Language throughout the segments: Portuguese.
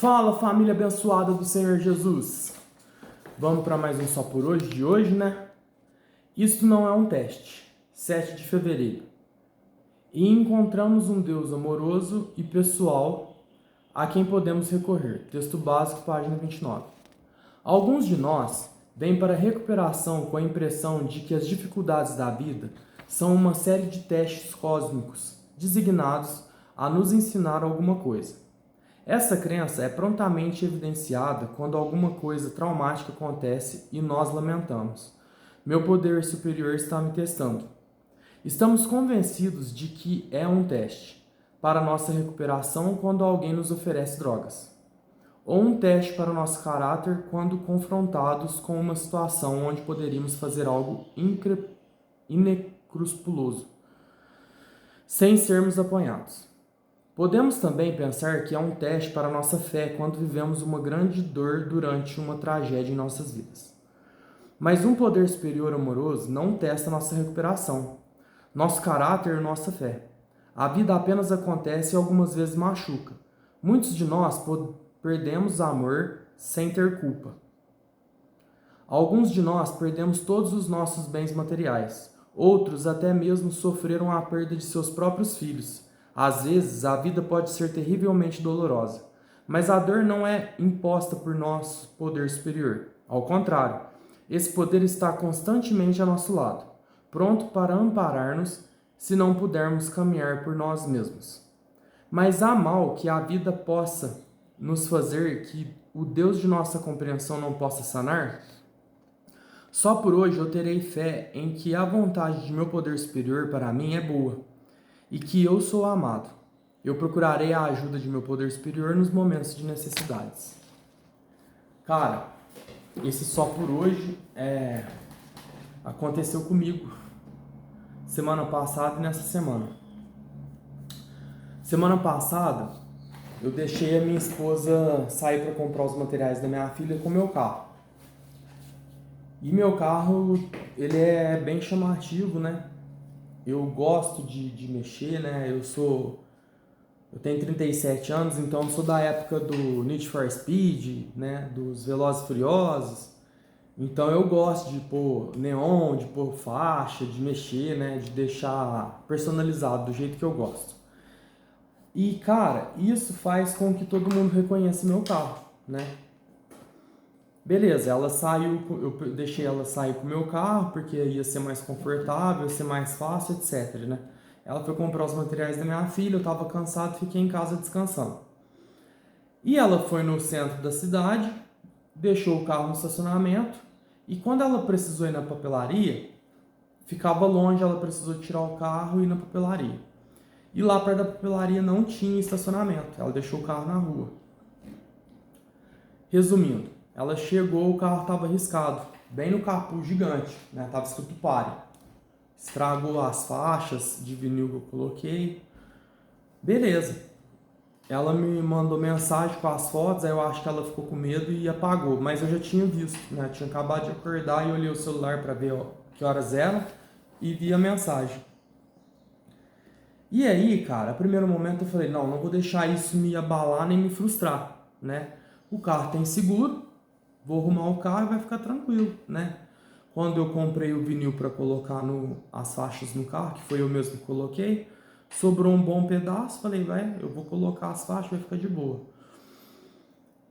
Fala, família abençoada do Senhor Jesus. Vamos para mais um Só por Hoje de hoje, né? Isto não é um teste. 7 de fevereiro. E encontramos um Deus amoroso e pessoal a quem podemos recorrer. Texto básico, página 29. Alguns de nós vêm para a recuperação com a impressão de que as dificuldades da vida são uma série de testes cósmicos designados a nos ensinar alguma coisa. Essa crença é prontamente evidenciada quando alguma coisa traumática acontece e nós lamentamos. Meu poder superior está me testando. Estamos convencidos de que é um teste para nossa recuperação quando alguém nos oferece drogas, ou um teste para o nosso caráter quando confrontados com uma situação onde poderíamos fazer algo inescrupuloso, sem sermos apanhados. Podemos também pensar que é um teste para a nossa fé quando vivemos uma grande dor durante uma tragédia em nossas vidas. Mas um poder superior amoroso não testa nossa recuperação, nosso caráter e nossa fé. A vida apenas acontece e algumas vezes machuca. Muitos de nós perdemos amor sem ter culpa. Alguns de nós perdemos todos os nossos bens materiais. Outros até mesmo sofreram a perda de seus próprios filhos. Às vezes, a vida pode ser terrivelmente dolorosa, mas a dor não é imposta por nosso poder superior. Ao contrário, esse poder está constantemente a nosso lado, pronto para amparar-nos se não pudermos caminhar por nós mesmos. Mas há mal que a vida possa nos fazer que o Deus de nossa compreensão não possa sanar? Só por hoje eu terei fé em que a vontade de meu poder superior para mim é boa e que eu sou amado. Eu procurarei a ajuda de meu poder superior nos momentos de necessidades. Cara, esse Só por Hoje aconteceu comigo semana passada e nessa semana. Semana passada, eu deixei a minha esposa sair para comprar os materiais da minha filha com meu carro. E meu carro, ele é bem chamativo, né? Eu gosto de mexer, né? Eu tenho 37 anos, então eu sou da época do Need for Speed, né? Dos Velozes e Furiosos. Então eu gosto de pôr neon, de pôr faixa, de mexer, né? De deixar personalizado do jeito que eu gosto. E, cara, isso faz com que todo mundo reconheça meu carro, né? Beleza, ela saiu, eu deixei ela sair com o meu carro, porque ia ser mais confortável, ia ser mais fácil, etc, né? Ela foi comprar os materiais da minha filha, eu estava cansado, fiquei em casa descansando. E ela foi no centro da cidade, deixou o carro no estacionamento, e quando ela precisou ir na papelaria, ficava longe, ela precisou tirar o carro e ir na papelaria. E lá perto da papelaria não tinha estacionamento, ela deixou o carro na rua. Resumindo, ela chegou, o carro estava riscado, bem no capô gigante, né? Tava escrito pare. Estragou as faixas de vinil que eu coloquei. Beleza. Ela me mandou mensagem com as fotos, aí eu acho que ela ficou com medo e apagou, mas eu já tinha visto, né? Eu tinha acabado de acordar e olhei o celular para ver que horas era e vi a mensagem. E aí, cara, a primeiro momento eu falei, não vou deixar isso me abalar nem me frustrar, né? O carro tem seguro, vou arrumar o carro e vai ficar tranquilo, né? Quando eu comprei o vinil para colocar as faixas no carro, que foi eu mesmo que coloquei, sobrou um bom pedaço, falei, eu vou colocar as faixas, vai ficar de boa.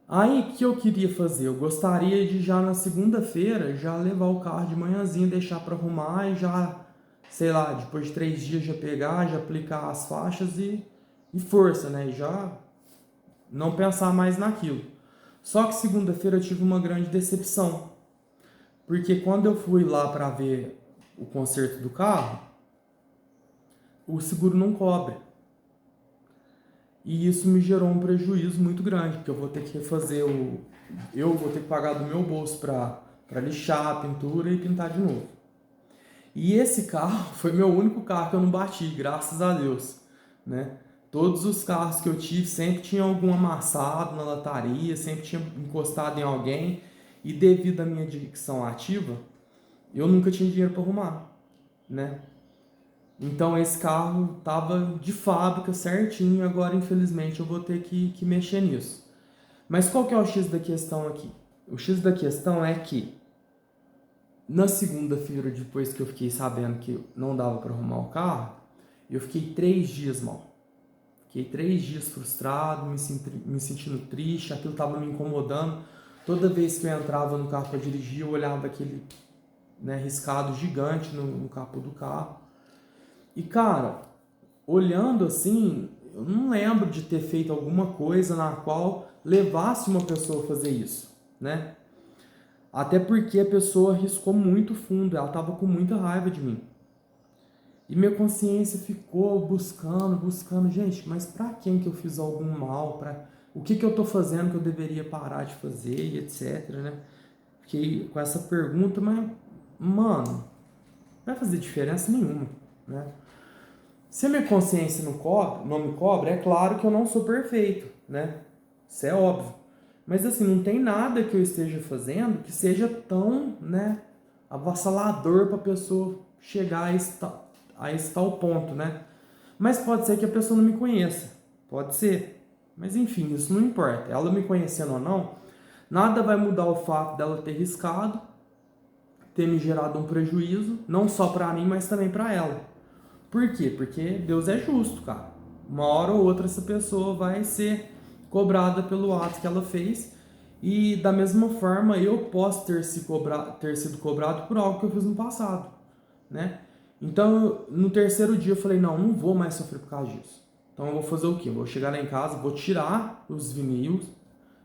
Aí, o que eu queria fazer? Eu gostaria de já na segunda-feira, já levar o carro de manhãzinha, deixar para arrumar e já, sei lá, depois de 3 dias já pegar, já aplicar as faixas e força, né? E já não pensar mais naquilo. Só que segunda-feira eu tive uma grande decepção, porque quando eu fui lá para ver o conserto do carro, o seguro não cobre. E isso me gerou um prejuízo muito grande, porque eu vou ter que eu vou ter que pagar do meu bolso para lixar a pintura e pintar de novo. E esse carro foi meu único carro que eu não bati, graças a Deus, né? Todos os carros que eu tive sempre tinham algum amassado na lataria, sempre tinha encostado em alguém. E devido à minha dicção ativa, eu nunca tinha dinheiro para arrumar, né? Então esse carro estava de fábrica certinho, agora infelizmente eu vou ter que mexer nisso. Mas qual que é o X da questão aqui? O X da questão é que na segunda-feira, depois que eu fiquei sabendo que não dava para arrumar o carro, eu fiquei 3 dias mal. Fiquei 3 dias frustrado, me sentindo triste, aquilo estava me incomodando. Toda vez que eu entrava no carro para dirigir, eu olhava aquele, né, riscado gigante no capô do carro. E cara, olhando assim, eu não lembro de ter feito alguma coisa na qual levasse uma pessoa a fazer isso, né? Até porque a pessoa riscou muito fundo, ela estava com muita raiva de mim. E minha consciência ficou buscando, gente, mas pra quem que eu fiz algum mal? O que que eu tô fazendo que eu deveria parar de fazer e etc, né? Fiquei com essa pergunta, mas, mano, não vai fazer diferença nenhuma, né? Se a minha consciência não me cobra, é claro que eu não sou perfeito, né? Isso é óbvio. Mas assim, não tem nada que eu esteja fazendo que seja tão, né, avassalador para a pessoa chegar a esse tal ponto, né? Mas pode ser que a pessoa não me conheça, pode ser. Mas enfim, isso não importa. Ela me conhecendo ou não, nada vai mudar o fato dela ter riscado, ter me gerado um prejuízo, não só para mim, mas também para ela. Por quê? Porque Deus é justo, cara. Uma hora ou outra essa pessoa vai ser cobrada pelo ato que ela fez. E da mesma forma eu posso ter sido cobrado por algo que eu fiz no passado, né? Então no terceiro dia eu falei, não vou mais sofrer por causa disso. Então eu vou fazer o quê? Eu vou chegar lá em casa, vou tirar os vinis,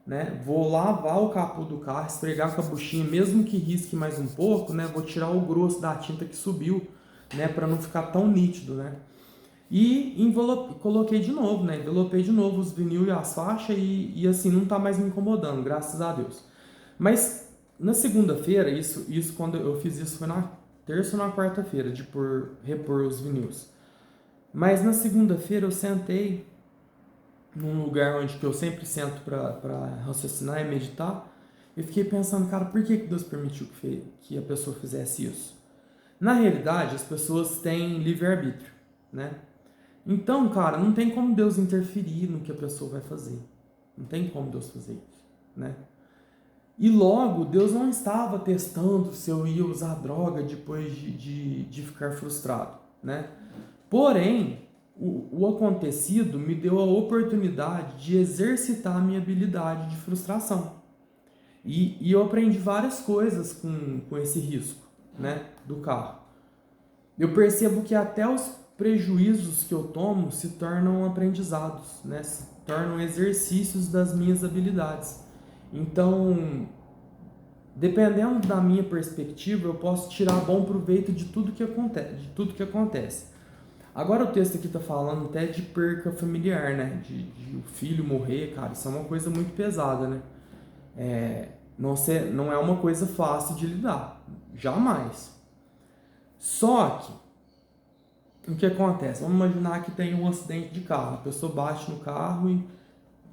né? Vou lavar o capô do carro, esfregar com a buchinha, mesmo que risque mais um pouco, né? Vou tirar o grosso da tinta que subiu, né? Para não ficar tão nítido, né? E coloquei de novo, né? Envelopei de novo os vinil e as faixas e assim, não tá mais me incomodando, graças a Deus. Mas na segunda-feira, isso quando eu fiz isso foi na terça ou na quarta-feira, de repor os vinis. Mas na segunda-feira eu sentei num lugar onde que eu sempre sento para raciocinar e meditar. E fiquei pensando, cara, por que Deus permitiu que a pessoa fizesse isso? Na realidade, as pessoas têm livre-arbítrio, né? Então, cara, não tem como Deus interferir no que a pessoa vai fazer. Não tem como Deus fazer isso, né? E logo, Deus não estava testando se eu ia usar droga depois de ficar frustrado, né? Porém, o acontecido me deu a oportunidade de exercitar a minha habilidade de frustração. E eu aprendi várias coisas com esse risco, né, do carro. Eu percebo que até os prejuízos que eu tomo se tornam aprendizados, né? Se tornam exercícios das minhas habilidades. Então, dependendo da minha perspectiva, eu posso tirar bom proveito de tudo que acontece. Agora o texto aqui está falando até de perca familiar, né? De o filho morrer, cara, isso é uma coisa muito pesada, né? Não é uma coisa fácil de lidar, jamais. Só que o que acontece? Vamos imaginar que tem um acidente de carro, a pessoa bate no carro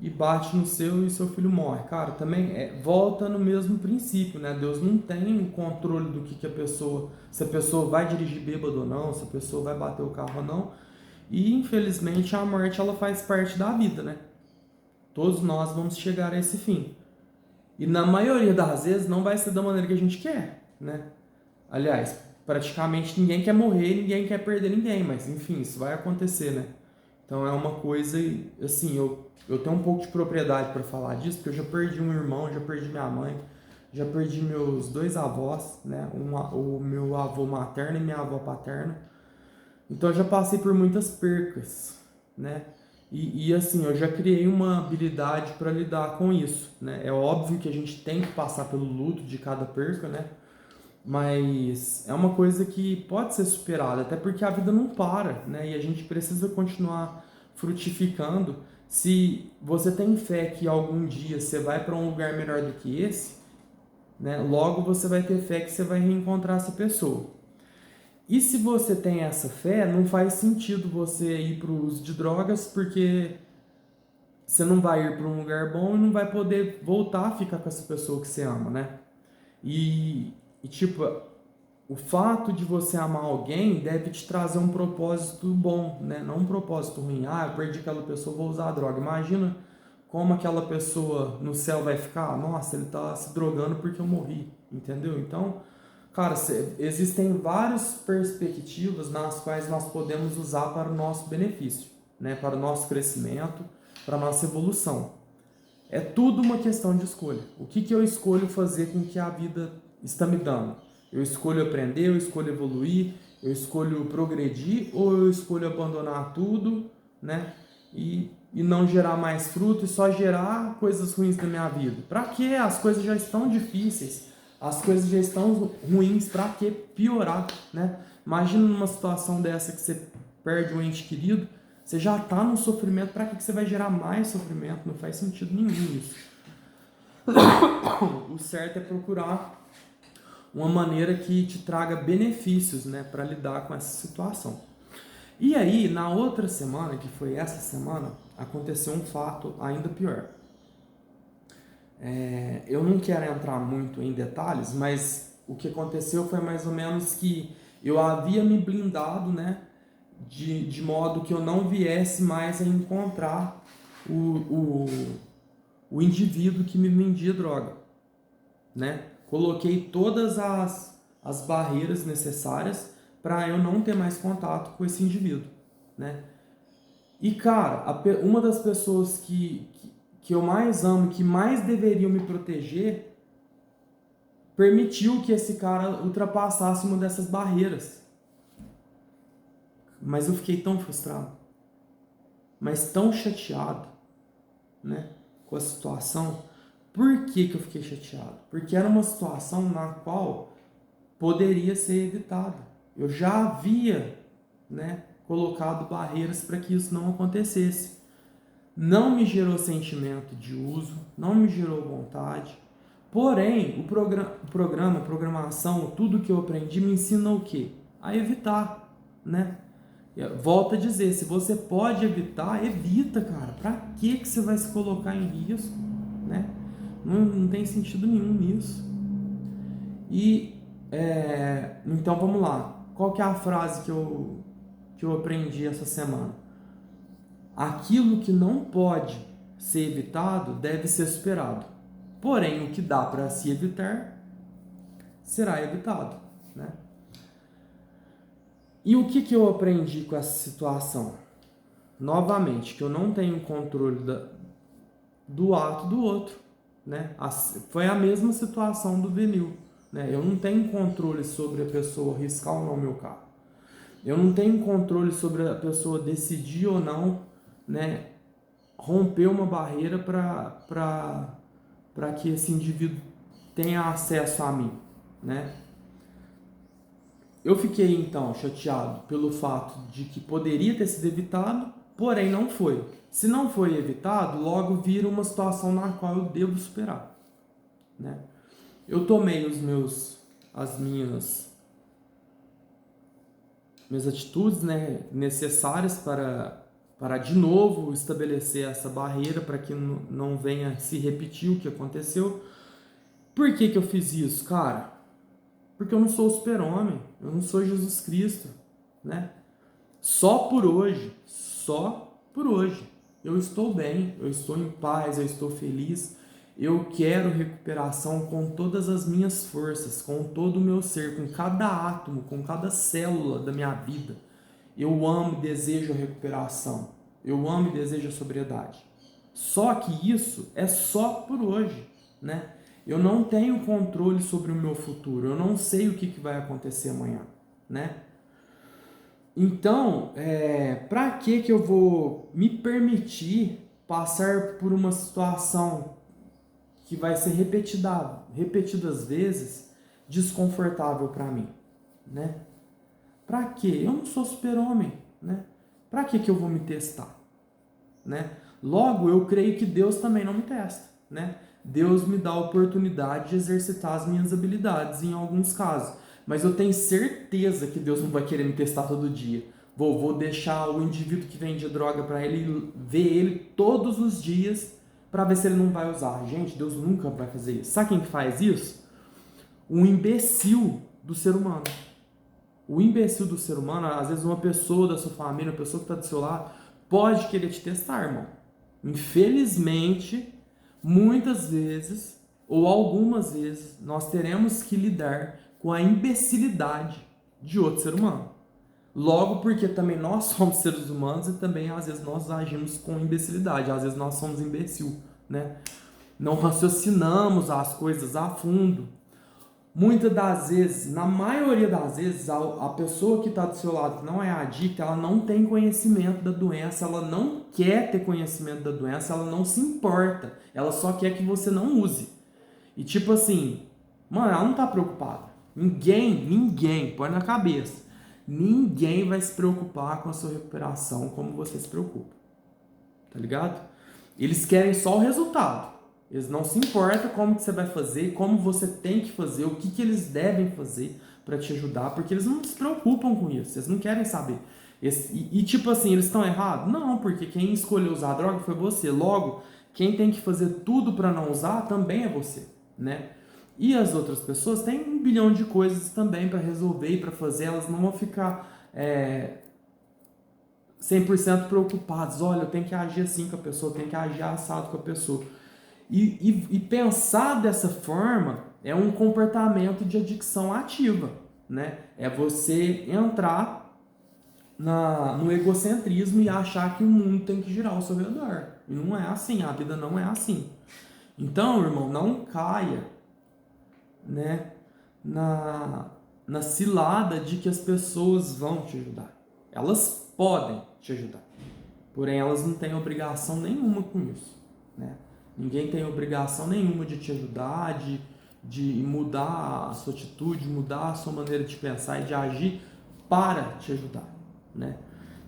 e bate no seu e seu filho morre. Cara, também volta no mesmo princípio, né? Deus não tem o controle do que a pessoa, se a pessoa vai dirigir bêbado ou não, se a pessoa vai bater o carro ou não. E infelizmente a morte ela faz parte da vida, né? Todos nós vamos chegar a esse fim. E na maioria das vezes não vai ser da maneira que a gente quer, né? Aliás, praticamente ninguém quer morrer, ninguém quer perder ninguém, mas enfim, isso vai acontecer, né? Então é uma coisa, assim, eu tenho um pouco de propriedade para falar disso, porque eu já perdi um irmão, já perdi minha mãe, já perdi meus 2 avós, né? O meu avô materno e minha avó paterna. Então eu já passei por muitas percas, né? E assim, eu já criei uma habilidade para lidar com isso, né? É óbvio que a gente tem que passar pelo luto de cada perca, né? Mas é uma coisa que pode ser superada, até porque a vida não para, né? E a gente precisa continuar frutificando. Se você tem fé que algum dia você vai para um lugar melhor do que esse, né? Logo você vai ter fé que você vai reencontrar essa pessoa. E se você tem essa fé, não faz sentido você ir para o uso de drogas, porque você não vai ir para um lugar bom e não vai poder voltar a ficar com essa pessoa que você ama, né? E tipo, o fato de você amar alguém deve te trazer um propósito bom, né? Não um propósito ruim. Ah, eu perdi aquela pessoa, vou usar a droga. Imagina como aquela pessoa no céu vai ficar. Nossa, ele está se drogando porque eu morri, entendeu? Então, cara, existem várias perspectivas nas quais nós podemos usar para o nosso benefício, né? Para o nosso crescimento, para a nossa evolução. É tudo uma questão de escolha. O que eu escolho fazer com que a vida está me dando? Eu escolho aprender, eu escolho evoluir, eu escolho progredir ou eu escolho abandonar tudo, né? E não gerar mais fruto e só gerar coisas ruins na minha vida. Para quê? As coisas já estão difíceis, as coisas já estão ruins, para que piorar, né? Imagina numa situação dessa que você perde um ente querido, você já está no sofrimento, para que você vai gerar mais sofrimento? Não faz sentido nenhum isso. O certo é procurar uma maneira que te traga benefícios, né, para lidar com essa situação. E aí, na outra semana, que foi essa semana, aconteceu um fato ainda pior. Eu não quero entrar muito em detalhes, mas o que aconteceu foi mais ou menos que eu havia me blindado, né, de modo que eu não viesse mais a encontrar o indivíduo que me vendia droga, né? Coloquei todas as barreiras necessárias para eu não ter mais contato com esse indivíduo, né? E, cara, uma das pessoas que eu mais amo, que mais deveriam me proteger, permitiu que esse cara ultrapassasse uma dessas barreiras. Mas eu fiquei tão frustrado, mas tão chateado, né, com a situação. Por que eu fiquei chateado? Porque era uma situação na qual poderia ser evitada. Eu já havia, né, colocado barreiras para que isso não acontecesse. Não me gerou sentimento de uso, não me gerou vontade. Porém, a programação, tudo que eu aprendi me ensina o quê? A evitar, né? Volto a dizer, se você pode evitar, evita, cara. Pra que você vai se colocar em risco, né? Não tem sentido nenhum nisso. E, então vamos lá. Qual que é a frase que eu aprendi essa semana? Aquilo que não pode ser evitado deve ser superado. Porém, o que dá para se evitar será evitado, né? E o que eu aprendi com essa situação? Novamente, que eu não tenho controle do ato do outro, né? Foi a mesma situação do vinil, né? Eu não tenho controle sobre a pessoa riscar ou não meu carro. Eu não tenho controle sobre a pessoa decidir ou não, né, romper uma barreira para que esse indivíduo tenha acesso a mim, né? Eu fiquei então chateado pelo fato de que poderia ter sido evitado, porém não foi. Se não foi evitado, logo vira uma situação na qual eu devo superar, né? Eu tomei as minhas atitudes, né, necessárias para de novo estabelecer essa barreira para que não venha se repetir o que aconteceu. Por que eu fiz isso, cara? Porque eu não sou o super-homem, eu não sou Jesus Cristo, né? Só por hoje, eu estou bem, eu estou em paz, eu estou feliz, eu quero recuperação com todas as minhas forças, com todo o meu ser, com cada átomo, com cada célula da minha vida. Eu amo e desejo a recuperação, eu amo e desejo a sobriedade. Só que isso é só por hoje, né? Eu não tenho controle sobre o meu futuro, eu não sei o que vai acontecer amanhã, né? Então, para que eu vou me permitir passar por uma situação que vai ser repetidas vezes desconfortável para mim, né? Para quê? Eu não sou super-homem, né? Para que eu vou me testar, né? Logo, eu creio que Deus também não me testa, né? Deus me dá a oportunidade de exercitar as minhas habilidades em alguns casos. Mas eu tenho certeza que Deus não vai querer me testar todo dia. Vou deixar o indivíduo que vende droga para ele, ver ele todos os dias para ver se ele não vai usar. Gente, Deus nunca vai fazer isso. Sabe quem faz isso? Um imbecil do ser humano. O imbecil do ser humano, às vezes uma pessoa da sua família, uma pessoa que está do seu lado, pode querer te testar, irmão. Infelizmente, muitas vezes, ou algumas vezes, nós teremos que lidar com a imbecilidade de outro ser humano. Logo porque também nós somos seres humanos e também às vezes nós agimos com imbecilidade, às vezes nós somos imbecil, né? Não raciocinamos as coisas a fundo. Muitas das vezes, na maioria das vezes, a pessoa que está do seu lado, que não é adicta, ela não tem conhecimento da doença, ela não quer ter conhecimento da doença, ela não se importa, ela só quer que você não use. E tipo assim, mano, ela não tá preocupada. Ninguém, põe na cabeça. Ninguém vai se preocupar com a sua recuperação como você se preocupa. Tá ligado? Eles querem só o resultado. Eles não se importam como que você vai fazer, como você tem que fazer, o que, que eles devem fazer para te ajudar, porque eles não se preocupam com isso, eles não querem saber. Tipo assim, eles estão errados? Não, porque quem escolheu usar a droga foi você. Logo, quem tem que fazer tudo para não usar também é você, né? E as outras pessoas têm 1 bilhão de coisas também para resolver e para fazer, elas não vão ficar 100% preocupadas. Olha, eu tenho que agir assim com a pessoa, eu tenho que agir assado com a pessoa. E pensar dessa forma é um comportamento de adicção ativa, né? É você entrar no egocentrismo e achar que o mundo tem que girar ao seu redor. E não é assim, a vida não é assim. Então, irmão, não caia, né, na cilada de que as pessoas vão te ajudar. Elas podem te ajudar, porém elas não têm obrigação nenhuma com isso, né? Ninguém tem obrigação nenhuma de te ajudar, de mudar a sua atitude, mudar a sua maneira de pensar e de agir para te ajudar, né?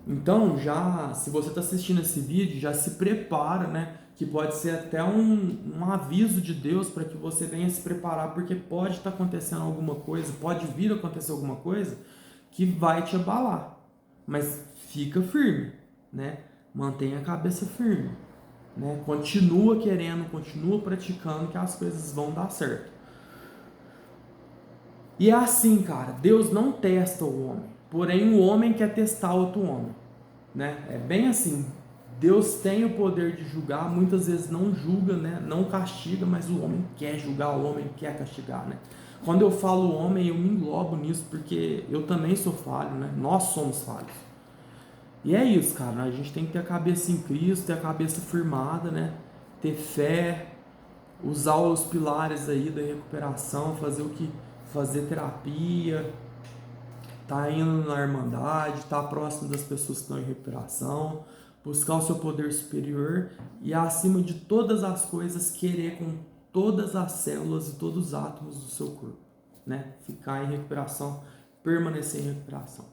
Então, já, se você está assistindo esse vídeo, já se prepara, né? Que pode ser até um aviso de Deus para que você venha se preparar, porque pode estar acontecendo alguma coisa, pode vir a acontecer alguma coisa que vai te abalar. Mas fica firme, né? Mantenha a cabeça firme, né? Continua querendo, continua praticando que as coisas vão dar certo. E é assim, cara, Deus não testa o homem, porém o homem quer testar outro homem, né? É bem assim. Deus tem o poder de julgar, muitas vezes não julga, né? Não castiga, mas o homem quer julgar, o homem quer castigar, né? Quando eu falo homem, eu me englobo nisso, porque eu também sou falho, né? Nós somos falhos. E é isso, cara, a gente tem que ter a cabeça em Cristo, ter a cabeça firmada, né? Ter fé, usar os pilares aí da recuperação, fazer terapia, tá indo na irmandade, tá próximo das pessoas que estão em recuperação, buscar o seu poder superior e, acima de todas as coisas, querer com todas as células e todos os átomos do seu corpo, né? Ficar em recuperação, permanecer em recuperação.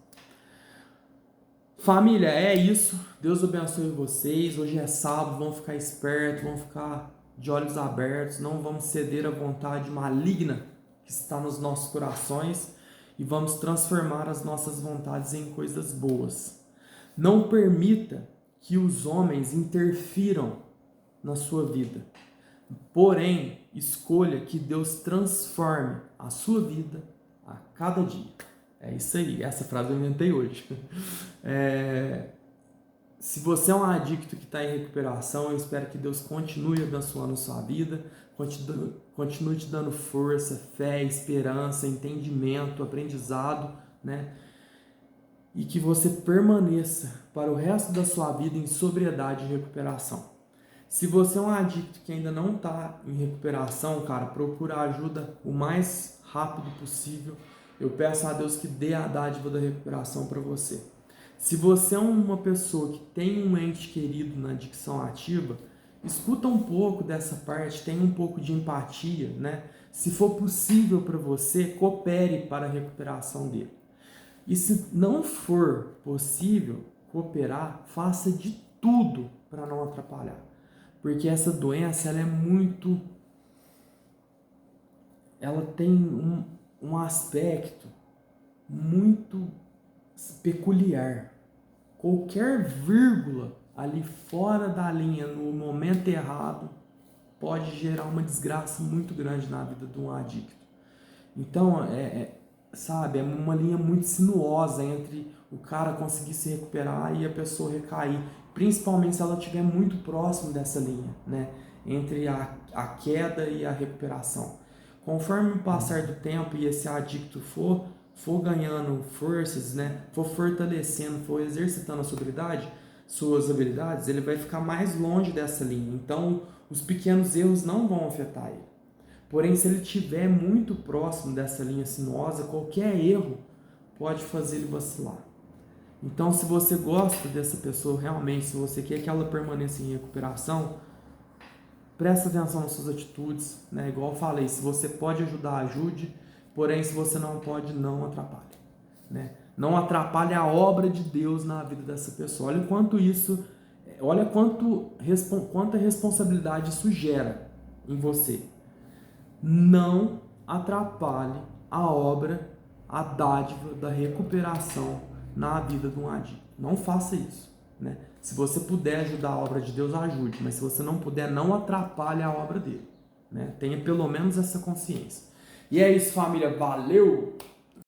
Família, é isso. Deus abençoe vocês. Hoje é sábado, vamos ficar espertos, vamos ficar de olhos abertos, não vamos ceder à vontade maligna que está nos nossos corações e vamos transformar as nossas vontades em coisas boas. Não permita que os homens interfiram na sua vida. Porém, escolha que Deus transforme a sua vida a cada dia. É isso aí, essa frase eu inventei hoje. Se você é um adicto que está em recuperação, eu espero que Deus continue abençoando a sua vida, continue te dando força, fé, esperança, entendimento, aprendizado, né? E que você permaneça para o resto da sua vida em sobriedade e recuperação. Se você é um adicto que ainda não está em recuperação, cara, procura ajuda o mais rápido possível. Eu peço a Deus que dê a dádiva da recuperação para você. Se você é uma pessoa que tem um ente querido na adicção ativa, escuta um pouco dessa parte, tenha um pouco de empatia, né? Se for possível para você, coopere para a recuperação dele. E se não for possível cooperar, faça de tudo para não atrapalhar. Porque essa doença, ela tem um aspecto muito peculiar. Qualquer vírgula ali fora da linha, no momento errado, pode gerar uma desgraça muito grande na vida de um adicto. Então, sabe, é uma linha muito sinuosa entre o cara conseguir se recuperar e a pessoa recair. principalmente se ela estiver muito próximo dessa linha, né, entre a queda e a recuperação. Conforme o passar do tempo e esse adicto for ganhando forças, né, for fortalecendo, for exercitando a suas habilidades, ele vai ficar mais longe dessa linha. Então, os pequenos erros não vão afetar ele. Porém, se ele estiver muito próximo dessa linha sinuosa, qualquer erro pode fazer ele vacilar. Então, se você gosta dessa pessoa realmente, se você quer que ela permaneça em recuperação, presta atenção nas suas atitudes, né? Igual eu falei, se você pode ajudar, ajude, porém, se você não pode, não atrapalhe, né? Não atrapalhe a obra de Deus na vida dessa pessoa. Olha quanta responsabilidade isso gera em você. Não atrapalhe a obra, a dádiva da recuperação na vida de um adicto. Não faça isso, né? Se você puder ajudar a obra de Deus, ajude. Mas se você não puder, não atrapalhe a obra dele, né? Tenha pelo menos essa consciência. E é isso, família. Valeu!